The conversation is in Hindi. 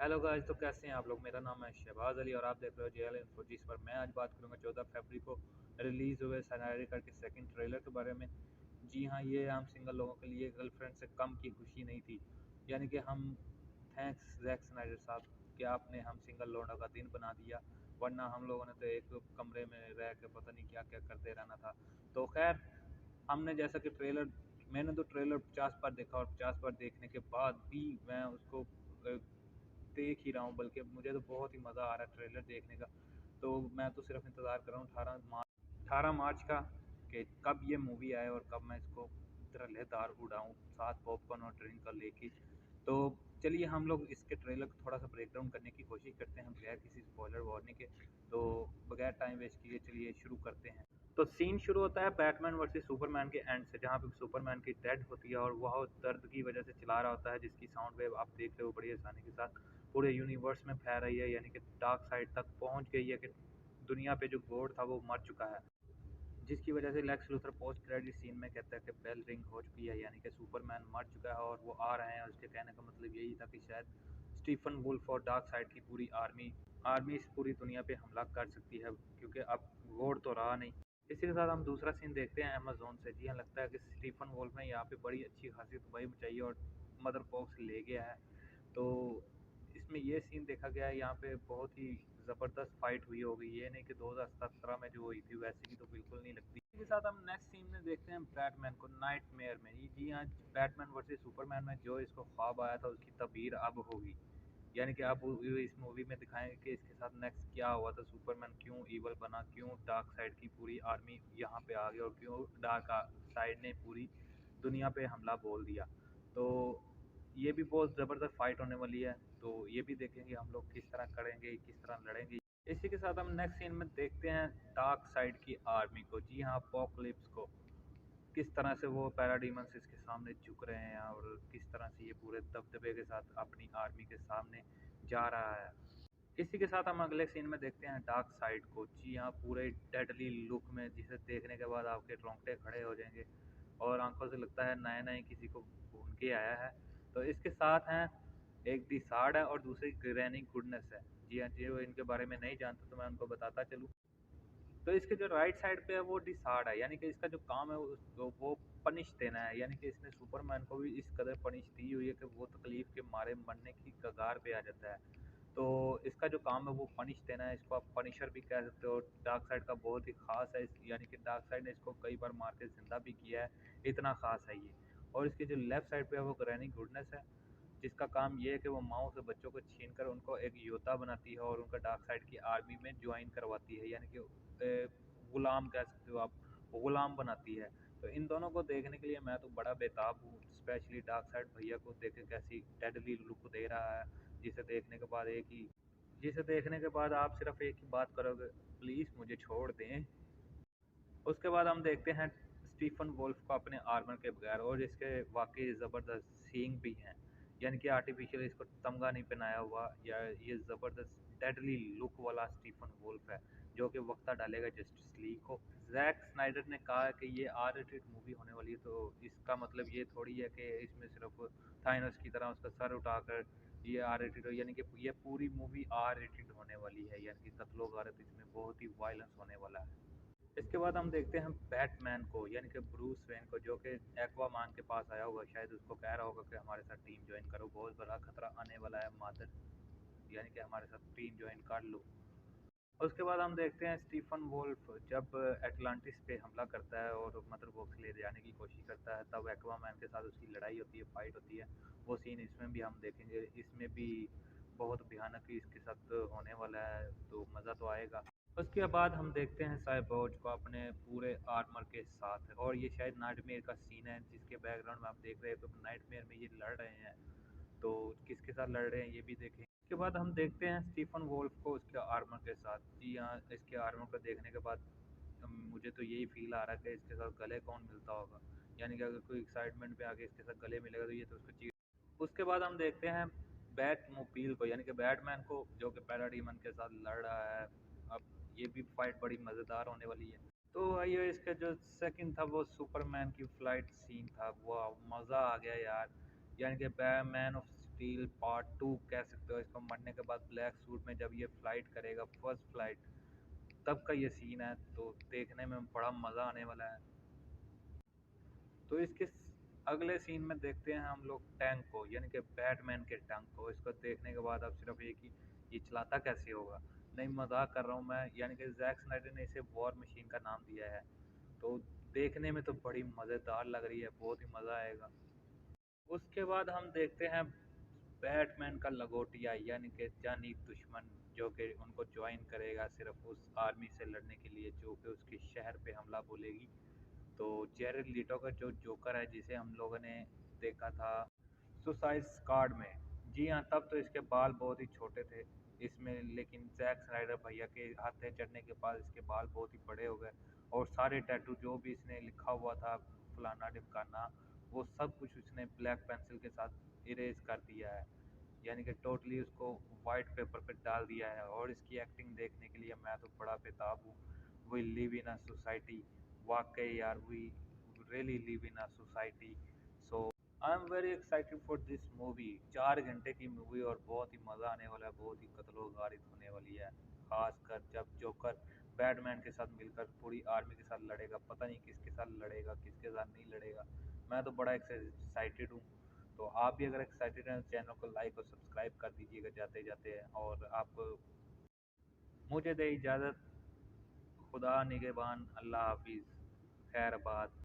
हेलो गाइस, तो कैसे हैं आप लोग। मेरा नाम है शहबाज अली और आप देख रहे हो जेएल इन्फो, जिस पर मैं आज बात करूंगा 14 फरवरी को रिलीज़ हुए सैनारिका के सेकंड ट्रेलर के बारे में। जी हाँ, ये हम सिंगल लोगों के लिए गर्लफ्रेंड से कम की खुशी नहीं थी। यानी कि हम थैंक्स जैक स्नाइडर साहब कि आपने हम सिंगल लोगों का दिन बना दिया, वरना हम लोगों ने तो एक कमरे में रह के पता नहीं क्या क्या करते रहना था। तो खैर, हमने जैसा कि ट्रेलर मैंने तो ट्रेलर 50 बार देखा और 50 बार देखने के बाद भी मैं उसको देख ही रहा हूँ, बल्कि मुझे तो बहुत ही मज़ा आ रहा है ट्रेलर देखने का। तो मैं तो सिर्फ इंतज़ार कर रहा हूँ 18 मार्च का, कि कब ये मूवी आए और कब मैं इसको धड़ल्लेदार उड़ाऊँ साथ पॉपकॉर्न और ड्रिंक का लेके। तो चलिए हम लोग इसके ट्रेलर को थोड़ा सा ब्रेक डाउन करने की कोशिश करते हैं बगैर किसी स्पॉइलर वार्निंग के। तो बगैर टाइम वेस्ट किए चलिए शुरू करते हैं। तो सीन शुरू होता है बैटमैन वर्सेस सुपरमैन के एंड से, जहाँ पे सुपरमैन की डेड होती है और वह दर्द की वजह से चिल्ला रहा होता है, जिसकी साउंड वेव आप देख रहे हो बड़ी आसानी के साथ पूरे यूनिवर्स में फैल रही है। यानी कि डार्क साइड तक पहुंच गई है कि दुनिया पे जो गॉड था वो मर चुका है, जिसकी वजह से Lex Luthor post credit scene में कहता है कि बेल रिंग हो चुकी है, यानी कि सुपरमैन मर चुका है और वो आ रहे हैं। उसके कहने का मतलब यही था कि शायद स्टीफन वुल्फ और डार्क साइड की पूरी आर्मी आर्मी इस पूरी दुनिया पे हमला कर सकती है, क्योंकि अब गॉड तो रहा नहीं। इसी के साथ हम दूसरा सीन देखते हैं अमेज़न से। जी हाँ, लगता है कि स्टीफन वुल्फ ने यहाँ पे बड़ी अच्छी खासी तबाही मचाई है और मदर बॉक्स ले गया है। तो इसमें ये सीन देखा गया है, यहाँ पे बहुत ही ज़बरदस्त फाइट हुई होगी। ये नहीं कि 2017 में जो हुई थी वैसे की तो बिल्कुल नहीं लगती। इसी के साथ हम नेक्स्ट सीन में देखते हैं बैटमैन को नाइटमेयर में। जी हाँ, बैटमैन वर्सेस सुपरमैन में जो इसको ख्वाब आया था उसकी तबीर अब होगी। यानी कि आप इस मूवी में दिखाएंगे कि इसके साथ नेक्स्ट क्या हुआ था, सुपरमैन क्यों इवल बना, क्यों डार्क साइड की पूरी आर्मी यहाँ पे आ गई और क्यों डार्क साइड ने पूरी दुनिया पे हमला बोल दिया। तो ये भी बहुत ज़बरदस्त फाइट होने वाली है। तो ये भी देखेंगे हम लोग किस तरह करेंगे, किस तरह लड़ेंगे। इसी के साथ हम नेक्स्ट सीन में देखते हैं डार्क साइड की आर्मी को। जी हाँ, अपोकलिप्स को। किस तरह से वो पैराडीमन्स इसके सामने झुक रहे हैं और किस तरह से ये पूरे दबदबे के साथ अपनी आर्मी के सामने जा रहा है। इसी के साथ हम अगले सीन में देखते हैं डार्क साइड को। जी हाँ, पूरे डेडली लुक में, जिसे देखने के बाद आपके रोंगटे खड़े हो जाएंगे और आंखों से लगता है नए नए किसी को भून के आया है। तो इसके साथ हैं एक दी साड़ है और दूसरी ग्रैनी गुडनेस है। जी हाँ, जो इनके बारे में नहीं जानते तो मैं उनको बताता चलूँ। तो इसके जो राइट साइड पे है वो डिसार्ड है, यानी कि इसका जो काम है वो पनिश देना है। यानी कि इसने सुपरमैन को भी इस कदर पनिश दी हुई है कि वो तकलीफ के मारे मरने की कगार पे आ जाता है। तो इसका जो काम है वो पनिश देना है। इसको आप पनिशर भी कह सकते हो। डार्क साइड का बहुत ही खास है यानी कि डार्क साइड ने इसको कई बार मार के जिंदा भी किया है, इतना खास है ये। और इसकी जो लेफ्ट साइड पे है वो ग्रैनी गुडनेस है, जिसका काम ये है कि वो माओ से बच्चों को छीन कर उनको एक योद्धा बनाती है और उनका डार्क साइड की आर्मी में ज्वाइन करवाती है, यानी कि गुलाम कह सकते हो आप, गुलाम बनाती है। तो इन दोनों को देखने के लिए मैं तो बड़ा बेताब हूँ, स्पेशली डार्क साइड भैया को देखे कैसी डेडली लुक दे रहा है, जिसे देखने के बाद एक ही जिसे देखने के बाद आप सिर्फ एक ही बात करोगे, प्लीज़ मुझे छोड़ दें। उसके बाद हम देखते हैं स्टीफन वोल्फ को अपने आर्मर के बगैर, और इसके वाकई ज़बरदस्त सींग भी हैं। यानी कि आर्टिफिशियल इसको तमगा नहीं पहनाया हुआ, या ये ज़बरदस्त डेडली लुक वाला स्टीफन वोल्फ है जो कि वक्ता डालेगा जस्टिस लीग को। जैक स्नाइडर ने कहा है कि ये आर रेटेड मूवी होने वाली है, तो इसका मतलब ये थोड़ी है कि इसमें सिर्फ थाइनस की तरह उसका सर उठाकर ये आर रेटेड हो। यानी कि ये पूरी मूवी आर रेटेड होने वाली है, यानी कि कत्लो गारत इसमें बहुत ही वायलेंस होने वाला है। इसके बाद हम देखते हैं बैटमैन को, यानी कि ब्रूस वेन को, जो कि एक्वामान के पास आया होगा। शायद उसको कह रहा होगा कि हमारे साथ टीम ज्वाइन करो, बहुत बड़ा खतरा आने वाला है मादर, यानी कि हमारे साथ टीम ज्वाइन कर लो। उसके बाद हम देखते हैं स्टीफन वोल्फ जब एटलांटिस पे हमला करता है और मदर बॉक्स ले जाने की कोशिश करता है, तब एक्वामैन के साथ उसकी लड़ाई होती है, फाइट होती है। वो सीन इसमें भी हम देखेंगे। इसमें भी बहुत भयानक ही इसके साथ होने वाला है, तो मज़ा तो आएगा। उसके बाद हम देखते हैं साइबोर्ग को अपने पूरे आर्मर के साथ, और ये शायद नाइटमेयर का सीन है जिसके बैकग्राउंड में आप देख रहे हो तो नाइटमेयर में ये लड़ रहे हैं। तो किसके साथ लड़ रहे हैं ये भी देखें। उसके बाद हम देखते हैं स्टीफन वोल्फ को उसके आर्मर के साथ। जी हाँ, इसके आर्मर को देखने के बाद मुझे तो यही फील आ रहा है कि इसके साथ गले कौन मिलता होगा। यानी कि अगर कोई एक्साइटमेंट पे आके इसके साथ गले मिलेगा तो ये तो उसको चीर। उसके बाद हम देखते हैं बैट मोबाइल को, यानी कि बैटमैन को, जो कि पैराडीमन के साथ लड़ रहा है। अब ये भी फाइट बड़ी मज़ेदार होने वाली है। तो ये इसका जो सेकंड था वो सुपरमैन की फ्लाइट सीन था, वो मज़ा आ गया यार। यानी कि मैन ऑफ स्टील पार्ट 2 कह सकते हो इसको। मरने के बाद ब्लैक सूट में जब ये फ्लाइट करेगा फर्स्ट फ्लाइट, तब का ये सीन है, तो देखने में बड़ा मज़ा आने वाला है। तो इसके अगले सीन में देखते हैं हम लोग टैंक को, यानी कि बैटमैन के टैंक को। इसको देखने के बाद अब सिर्फ एक ही, ये चलाता कैसे होगा। नहीं, मजाक कर रहा हूँ मैं, यानी कि जैक स्नाइडर ने इसे वॉर मशीन का नाम दिया है। तो देखने में तो बड़ी मज़ेदार लग रही है, बहुत ही मज़ा आएगा। उसके बाद हम देखते हैं बैटमैन का लंगोटिया, यानी कि जानी दुश्मन, जो कि उनको ज्वाइन करेगा सिर्फ उस आर्मी से लड़ने के लिए जो कि उसके शहर पे हमला बोलेगी। तो जेरेड लीटो का जो जोकर है, जिसे हम लोगों ने देखा था सुसाइड स्क्वाड में। जी हाँ, तब तो इसके बाल बहुत ही छोटे थे इसमें, लेकिन जैक स्नाइडर भैया के हाथे चढ़ने के बाद इसके बाल बहुत ही बड़े हो गए, और सारे टैटू जो भी इसने लिखा हुआ था फलाना ढिमकाना, वो सब कुछ उसने ब्लैक पेंसिल के साथ इरेज कर दिया है, यानी कि टोटली उसको वाइट पेपर पे डाल दिया है। और इसकी एक्टिंग देखने के लिए मैं तो बड़ा बेताब हूँ। We live in a society, वाकई यार, we really live in a society. So I am very excited for this movie. 4 घंटे की मूवी और बहुत ही मज़ा आने वाला है, बहुत ही कत्लो गारित होने वाली है। खासकर जब जोकर बैटमैन के साथ मिलकर पूरी आर्मी के साथ लड़ेगा, पता नहीं किसके साथ लड़ेगा किसके साथ नहीं लड़ेगा। मैं तो बड़ा एक्साइटेड हूँ। तो आप भी अगर एक्साइटेड हैं, चैनल को लाइक और सब्सक्राइब कर दीजिएगा जाते जाते। और आपको मुझे दे इजाज़त। खुदा निगहबान, अल्लाह हाफिज़, खैर बात।